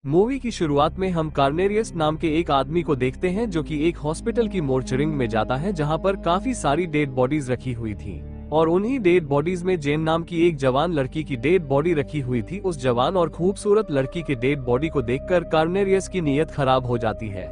Movie की शुरुआत में हम कार्नेरियस नाम के एक आदमी को देखते हैं जो कि एक हॉस्पिटल की मोर्चरिंग में जाता है जहां पर काफी सारी डेड बॉडीज रखी हुई थी और उन्हीं डेड बॉडीज में जेन नाम की एक जवान लड़की की डेड बॉडी रखी हुई थी। उस जवान और खूबसूरत लड़की के डेड बॉडी को देखकर कार्नेरियस की नीयत खराब हो जाती है।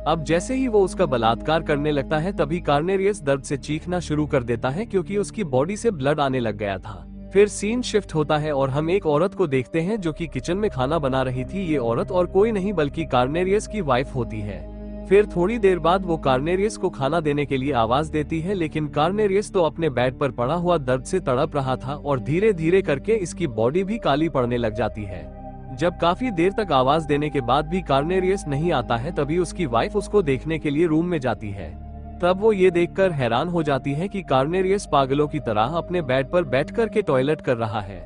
अब जैसे ही वो उसका बलात्कार करने लगता है तभी कार्नेरियस दर्द से चीखना शुरू कर देता है क्योंकि उसकी बॉडी से ब्लड आने लग गया था। फिर सीन शिफ्ट होता है और हम एक औरत को देखते हैं जो कि किचन में खाना बना रही थी। ये औरत और कोई नहीं बल्कि कार्नेरियस की वाइफ होती है। फिर थोड़ी देर बाद वो कार्नेरियस को खाना देने के लिए आवाज देती है, लेकिन कार्नेरियस तो अपने बेड पर पड़ा हुआ दर्द से तड़प रहा था और धीरे धीरे करके इसकी बॉडी भी काली पड़ने लग जाती है। जब काफी देर तक आवाज देने के बाद भी कार्नेरियस नहीं आता है तभी उसकी वाइफ उसको देखने के लिए रूम में जाती है। तब वो ये देखकर हैरान हो जाती है कि कार्नेरियस पागलों की तरह अपने बेड पर बैठ कर के टॉयलेट कर रहा है।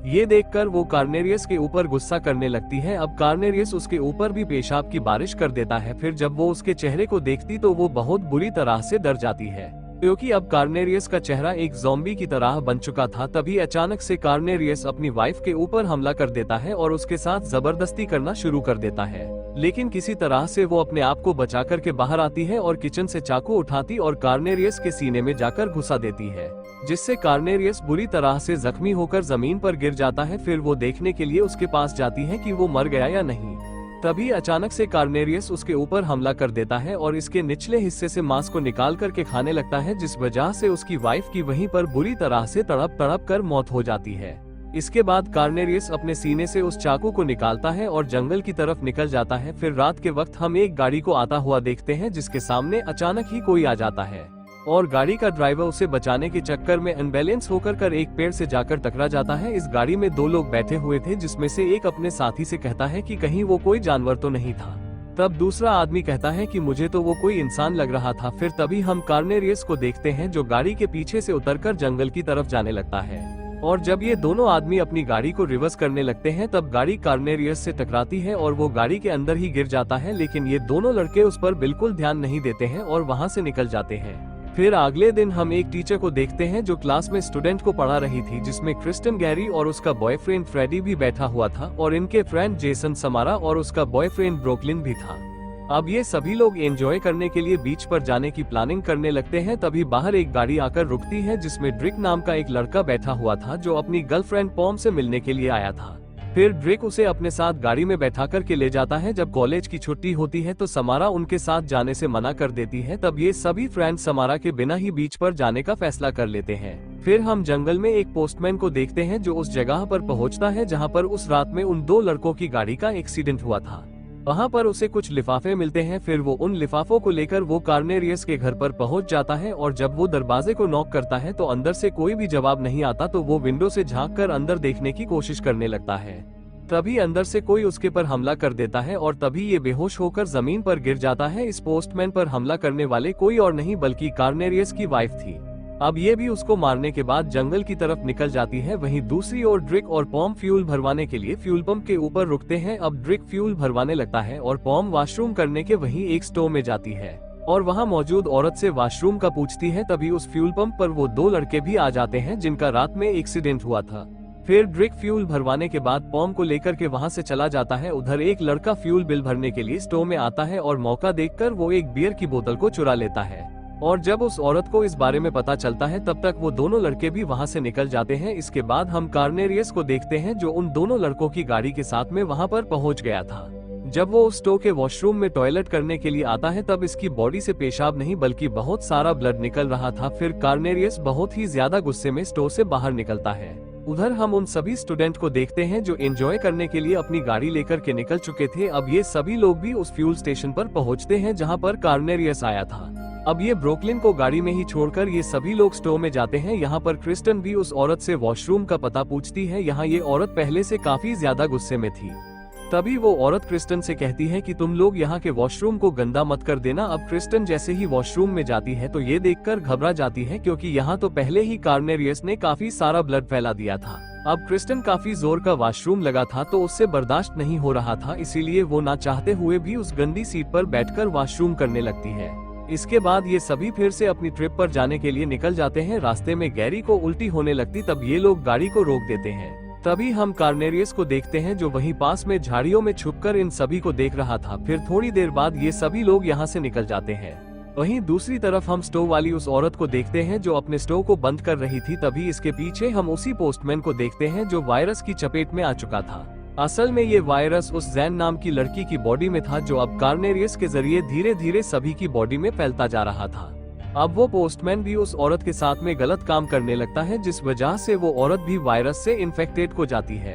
ये देखकर वो कार्नेरियस के ऊपर गुस्सा करने लगती है। अब कार्नेरियस उसके ऊपर भी पेशाब की बारिश कर देता है। फिर जब वो उसके चेहरे को देखती तो वो बहुत बुरी तरह से डर जाती है क्योंकि अब कार्नेरियस का चेहरा एक ज़ॉम्बी की तरह बन चुका था। तभी अचानक से कार्नेरियस अपनी वाइफ के ऊपर हमला कर देता है और उसके साथ जबरदस्ती करना शुरू कर देता है, लेकिन किसी तरह से वो अपने आप को बचा कर के बाहर आती है और किचन से चाकू उठाती और कार्नेरियस के सीने में जाकर घुसा देती है, जिससे कार्नेरियस बुरी तरह से जख्मी होकर जमीन पर गिर जाता है। फिर वो देखने के लिए उसके पास जाती है कि वो मर गया या नहीं। तभी अचानक से कार्नेरियस उसके ऊपर हमला कर देता है और इसके निचले हिस्से से मांस को निकाल करके खाने लगता है, जिस वजह से उसकी वाइफ की वहीं पर बुरी तरह से तड़प तड़प कर मौत हो जाती है। इसके बाद कार्नेरियस अपने सीने से उस चाकू को निकालता है और जंगल की तरफ निकल जाता है। फिर रात के वक्त हम एक गाड़ी को आता हुआ देखते हैं जिसके सामने अचानक ही कोई आ जाता है और गाड़ी का ड्राइवर उसे बचाने के चक्कर में अनबैलेंस होकर एक पेड़ से जाकर टकरा जाता है। इस गाड़ी में 2 लोग बैठे हुए थे जिसमें से एक अपने साथी से कहता है कि कहीं वो कोई जानवर तो नहीं था। तब दूसरा आदमी कहता है कि मुझे तो वो कोई इंसान लग रहा था। फिर तभी हम कार्नेरियस को देखते हैं जो गाड़ी के पीछे से उतरकर जंगल की तरफ जाने लगता है और जब ये दोनों आदमी अपनी गाड़ी को रिवर्स करने लगते हैं तब गाड़ी कार्नेरियस से टकराती है और वो गाड़ी के अंदर ही गिर जाता है, लेकिन ये दोनों लड़के उस पर बिल्कुल ध्यान नहीं देते हैं और वहाँ से निकल जाते हैं। फिर अगले दिन हम एक टीचर को देखते हैं जो क्लास में स्टूडेंट को पढ़ा रही थी, जिसमें क्रिस्टन गैरी और उसका बॉयफ्रेंड फ्रेडी भी बैठा हुआ था और इनके फ्रेंड जेसन समारा और उसका बॉयफ्रेंड ब्रोकलिन भी था। अब ये सभी लोग एंजॉय करने के लिए बीच पर जाने की प्लानिंग करने लगते हैं। तभी बाहर एक गाड़ी आकर रुकती है जिसमें ड्रिक नाम का एक लड़का बैठा हुआ था जो अपनी गर्लफ्रेंड पॉम से मिलने के लिए आया था। फिर ड्रिक उसे अपने साथ गाड़ी में बैठा कर के ले जाता है। जब कॉलेज की छुट्टी होती है तो समारा उनके साथ जाने से मना कर देती है। तब ये सभी फ्रेंड समारा के बिना ही बीच पर जाने का फैसला कर लेते हैं। फिर हम जंगल में एक पोस्टमैन को देखते हैं जो उस जगह पर पहुंचता है जहां पर उस रात में उन 2 लड़कों की गाड़ी का एक्सीडेंट हुआ था। वहां पर उसे कुछ लिफाफे मिलते हैं। फिर वो उन लिफाफों को लेकर वो कार्नेरियस के घर पर पहुंच जाता है और जब वो दरवाजे को नॉक करता है तो अंदर से कोई भी जवाब नहीं आता, तो वो विंडो से झांक कर अंदर देखने की कोशिश करने लगता है। तभी अंदर से कोई उसके पर हमला कर देता है और तभी ये बेहोश होकर जमीन पर गिर जाता है। इस पोस्टमैन पर हमला करने वाले कोई और नहीं बल्कि कार्नेरियस की वाइफ थी। अब ये भी उसको मारने के बाद जंगल की तरफ निकल जाती है। वहीं दूसरी ओर ड्रिक और पॉम फ्यूल भरवाने के लिए फ्यूल पंप के ऊपर रुकते हैं। अब ड्रिक फ्यूल भरवाने लगता है और पॉम वॉशरूम करने के वहीं एक स्टोर में जाती है और वहां मौजूद औरत से वॉशरूम का पूछती है। तभी उस फ्यूल पंप पर वो 2 लड़के भी आ जाते हैं जिनका रात में एक्सीडेंट हुआ था। फिर ड्रिक फ्यूल भरवाने के बाद पॉम को लेकर के वहां से चला जाता है। उधर एक लड़का फ्यूल बिल भरने के लिए स्टोर में आता है और मौका देखकर वो एक बियर की बोतल को चुरा लेता है और जब उस औरत को इस बारे में पता चलता है तब तक वो दोनों लड़के भी वहां से निकल जाते हैं। इसके बाद हम कार्नेरियस को देखते हैं जो उन दोनों लड़कों की गाड़ी के साथ में वहां पर पहुंच गया था। जब वो उस स्टोर के वॉशरूम में टॉयलेट करने के लिए आता है तब इसकी बॉडी से पेशाब नहीं बल्कि बहुत सारा ब्लड निकल रहा था। फिर कार्नेरियस बहुत ही ज्यादा गुस्से में स्टोर से बाहर निकलता है। उधर हम उन सभी स्टूडेंट को देखते हैं जो एंजॉय करने के लिए अपनी गाड़ी लेकर के निकल चुके थे। अब ये सभी लोग भी उस फ्यूल स्टेशन पर पहुंचते हैं जहां पर कार्नेरियस आया था। अब ये ब्रोकलिन को गाड़ी में ही छोड़कर ये सभी लोग स्टोर में जाते हैं। यहाँ पर क्रिस्टन भी उस औरत से वॉशरूम का पता पूछती है। यहाँ ये औरत पहले से काफी ज्यादा गुस्से में थी। तभी वो औरत क्रिस्टन से कहती है कि तुम लोग यहाँ के वॉशरूम को गंदा मत कर देना। अब क्रिस्टन जैसे ही वॉशरूम में जाती है तो ये देखकर घबरा जाती है क्योंकि यहाँ तो पहले ही कार्नेरियस ने काफी सारा ब्लड फैला दिया था। अब क्रिस्टन काफी जोर का वॉशरूम लगा था तो उससे बर्दाश्त नहीं हो रहा था, इसीलिए वो ना चाहते हुए भी उस गंदी सीट पर बैठकर वॉशरूम करने लगती है। इसके बाद ये सभी फिर से अपनी ट्रिप पर जाने के लिए निकल जाते हैं। रास्ते में गैरी को उल्टी होने लगती, तब ये लोग गाड़ी को रोक देते हैं। तभी हम कार्नेरियस को देखते हैं जो वहीं पास में झाड़ियों में छुपकर इन सभी को देख रहा था। फिर थोड़ी देर बाद ये सभी लोग यहाँ से निकल जाते हैं। वहीं दूसरी तरफ हम स्टोव वाली उस औरत को देखते हैं जो अपने स्टोव को बंद कर रही थी। तभी इसके पीछे हम उसी पोस्टमैन को देखते हैं जो वायरस की चपेट में आ चुका था। असल में ये वायरस उस जैन नाम की लड़की की बॉडी में था जो अब कार्नेरियस के जरिए धीरे धीरे सभी की बॉडी में फैलता जा रहा था। अब वो पोस्टमैन भी उस औरत के साथ में गलत काम करने लगता है, जिस वजह से वो औरत भी वायरस से इन्फेक्टेड हो जाती है।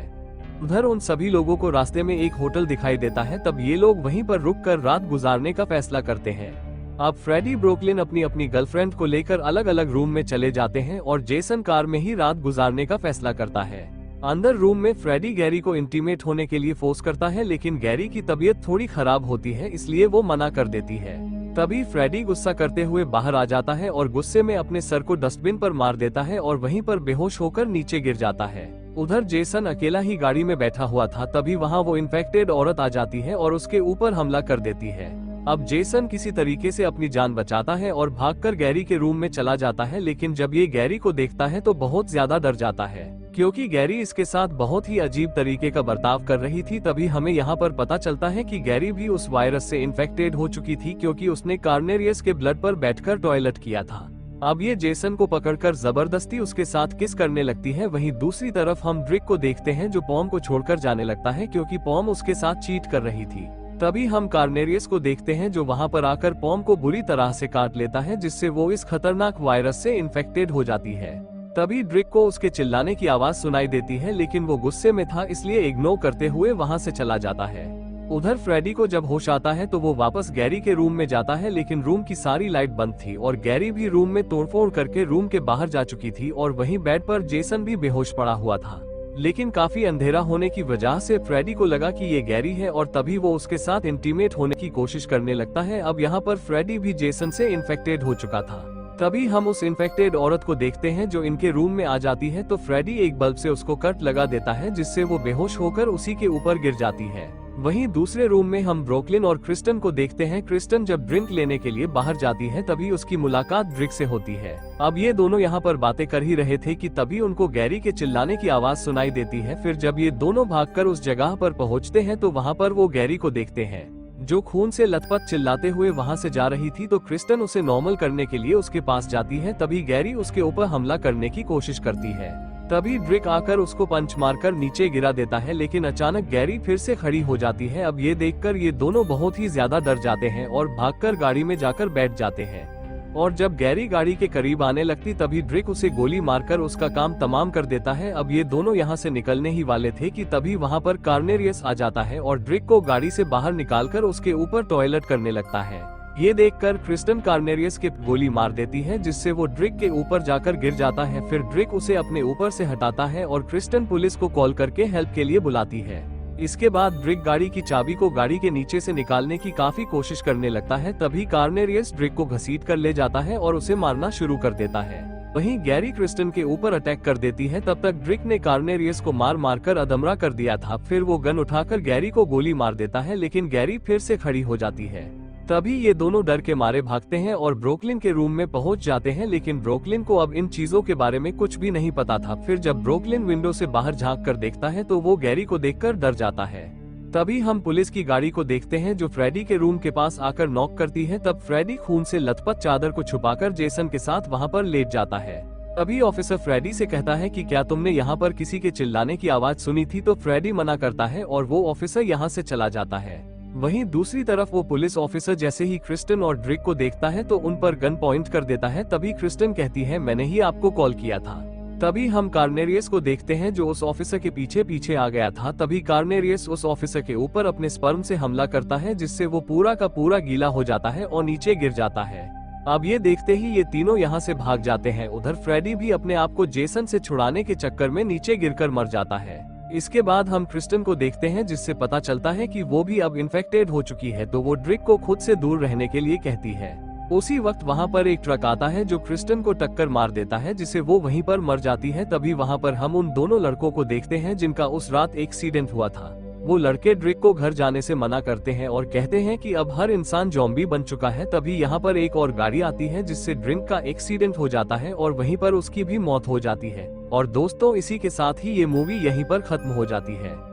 उधर उन सभी लोगों को रास्ते में एक होटल दिखाई देता है। तब ये लोग वहीं पर रुककर रात गुजारने का फैसला करते हैं। अब फ्रेडी ब्रुकलिन अपनी अपनी गर्लफ्रेंड को लेकर अलग अलग रूम में चले जाते हैं और जेसन कार में ही रात गुजारने का फैसला करता है। अंदर रूम में फ्रेडी गैरी को इंटीमेट होने के लिए फोर्स करता है, लेकिन गैरी की तबीयत थोड़ी खराब होती है, इसलिए वो मना कर देती है। तभी फ्रेडी गुस्सा करते हुए बाहर आ जाता है और गुस्से में अपने सर को डस्टबिन पर मार देता है और वहीं पर बेहोश होकर नीचे गिर जाता है। उधर जेसन अकेला ही गाड़ी में बैठा हुआ था। तभी वहाँ वो इन्फेक्टेड औरत आ जाती है और उसके ऊपर हमला कर देती है। अब जेसन किसी तरीके से अपनी जान बचाता है और भागकर गैरी के रूम में चला जाता है, लेकिन जब ये गैरी को देखता है तो बहुत ज्यादा डर जाता है, क्योंकि गैरी इसके साथ बहुत ही अजीब तरीके का बर्ताव कर रही थी। तभी हमें यहाँ पर पता चलता है कि गैरी भी उस वायरस से इन्फेक्टेड हो चुकी थी, क्योंकि उसने कार्नेरियस के ब्लड पर बैठकर टॉयलेट किया था। अब ये जेसन को पकड़कर जबरदस्ती उसके साथ किस करने लगती है। वहीं दूसरी तरफ हम ड्रिक को देखते हैं जो पॉम को छोड़कर जाने लगता है, क्योंकि पॉम उसके साथ चीट कर रही थी। तभी हम कार्नेरियस को देखते हैं जो वहाँ पर आकर पॉम को बुरी तरह से काट लेता है, जिससे वो इस खतरनाक वायरस से इन्फेक्टेड हो जाती है। तभी ड्रिक को उसके चिल्लाने की आवाज सुनाई देती है, लेकिन वो गुस्से में था इसलिए इग्नोर करते हुए वहाँ से चला जाता है। उधर फ्रेडी को जब होश आता है तो वो वापस गैरी के रूम में जाता है, लेकिन रूम की सारी लाइट बंद थी और गैरी भी रूम में तोड़फोड़ करके रूम के बाहर जा चुकी थी और वहीं बेड पर जेसन भी बेहोश पड़ा हुआ था। लेकिन काफी अंधेरा होने की वजह से फ्रेडी को लगा कि ये गैरी है और तभी वो उसके साथ इंटीमेट होने की कोशिश करने लगता है। अब यहाँ पर फ्रेडी भी जेसन से इन्फेक्टेड हो चुका था। तभी हम उस इन्फेक्टेड औरत को देखते हैं जो इनके रूम में आ जाती है, तो फ्रेडी एक बल्ब से उसको कट लगा देता है, जिससे वो बेहोश होकर उसी के ऊपर गिर जाती है। वहीं दूसरे रूम में हम ब्रुकलिन और क्रिस्टन को देखते हैं। क्रिस्टन जब ड्रिंक लेने के लिए बाहर जाती है तभी उसकी मुलाकात ड्रिक से होती है। अब ये दोनों यहाँ पर बातें कर ही रहे थे कि तभी उनको गैरी के चिल्लाने की आवाज सुनाई देती है। फिर जब ये दोनों भागकर उस जगह पर पहुँचते हैं तो वहाँ पर वो गैरी को देखते हैं जो खून से लथपथ चिल्लाते हुए वहाँ से जा रही थी। तो क्रिस्टन उसे नॉर्मल करने के लिए उसके पास जाती है। तभी गैरी उसके ऊपर हमला करने की कोशिश करती है। तभी ड्रिक आकर उसको पंच मारकर नीचे गिरा देता है, लेकिन अचानक गैरी फिर से खड़ी हो जाती है। अब ये देखकर ये दोनों बहुत ही ज्यादा डर जाते हैं और भागकर गाड़ी में जाकर बैठ जाते हैं। और जब गैरी गाड़ी के करीब आने लगती तभी ड्रिक उसे गोली मारकर उसका काम तमाम कर देता है। अब ये दोनों यहाँ से निकलने ही वाले थे कि तभी वहाँ पर कार्नेरियस आ जाता है और ड्रिक को गाड़ी से बाहर निकालकर उसके ऊपर टॉयलेट करने लगता है। ये देखकर क्रिस्टन कार्नेरियस के गोली मार देती है, जिससे वो ड्रिक के ऊपर जाकर गिर जाता है। फिर ड्रिक उसे अपने ऊपर से हटाता है और क्रिस्टन पुलिस को कॉल करके हेल्प के लिए बुलाती है। इसके बाद ड्रिक गाड़ी की चाबी को गाड़ी के नीचे से निकालने की काफी कोशिश करने लगता है। तभी कार्नेरियस ड्रिक को घसीट कर ले जाता है और उसे मारना शुरू कर देता है। वहीं गैरी क्रिस्टन के ऊपर अटैक कर देती है। तब तक ड्रिक ने कार्नेरियस को मार मारकर अधमरा कर दिया था। फिर वो गन उठाकर गैरी को गोली मार देता है, लेकिन गैरी फिर से खड़ी हो जाती है। तभी ये दोनों डर के मारे भागते हैं और ब्रुकलिन के रूम में पहुंच जाते हैं, लेकिन ब्रुकलिन को अब इन चीजों के बारे में कुछ भी नहीं पता था। फिर जब ब्रुकलिन विंडो से बाहर झांक कर देखता है तो वो गैरी को देखकर डर जाता है। तभी हम पुलिस की गाड़ी को देखते हैं जो फ्रेडी के रूम के पास आकर नॉक करती है। तब फ्रेडी खून से लथपथ चादर को छुपाकर जेसन के साथ वहां पर लेट जाता है। तभी ऑफिसर फ्रेडी से कहता है कि क्या तुमने यहाँ पर किसी के चिल्लाने की आवाज सुनी थी? तो फ्रेडी मना करता है और वो ऑफिसर यहाँ से चला जाता है। वहीं दूसरी तरफ वो पुलिस ऑफिसर जैसे ही क्रिस्टन और ड्रिक को देखता है तो उन पर गन पॉइंट कर देता है। तभी क्रिस्टन कहती है मैंने ही आपको कॉल किया था। तभी हम कार्नेरियस को देखते हैं जो उस ऑफिसर के पीछे पीछे आ गया था। तभी कार्नेरियस उस ऑफिसर के ऊपर अपने स्पर्म से हमला करता है, जिससे वो पूरा का पूरा गीला हो जाता है और नीचे गिर जाता है। अब ये देखते ही ये तीनों यहाँ से भाग जाते हैं। उधर फ्रेडी भी अपने आप को जेसन से छुड़ाने के चक्कर में नीचे गिरकर मर जाता है। इसके बाद हम क्रिस्टन को देखते हैं जिससे पता चलता है कि वो भी अब इन्फेक्टेड हो चुकी है, तो वो ड्रिक को खुद से दूर रहने के लिए कहती है। उसी वक्त वहाँ पर एक ट्रक आता है जो क्रिस्टन को टक्कर मार देता है, जिससे वो वहीं पर मर जाती है। तभी वहाँ पर हम उन दोनों लड़कों को देखते हैं जिनका उस रात एक्सीडेंट हुआ था। वो लड़के ड्रिक को घर जाने से मना करते हैं और कहते हैं कि अब हर इंसान ज़ॉम्बी बन चुका है। तभी यहाँ पर एक और गाड़ी आती है जिससे ड्रिक का एक्सीडेंट हो जाता है और वहीं पर उसकी भी मौत हो जाती है। और दोस्तों, इसी के साथ ही ये मूवी यहीं पर खत्म हो जाती है।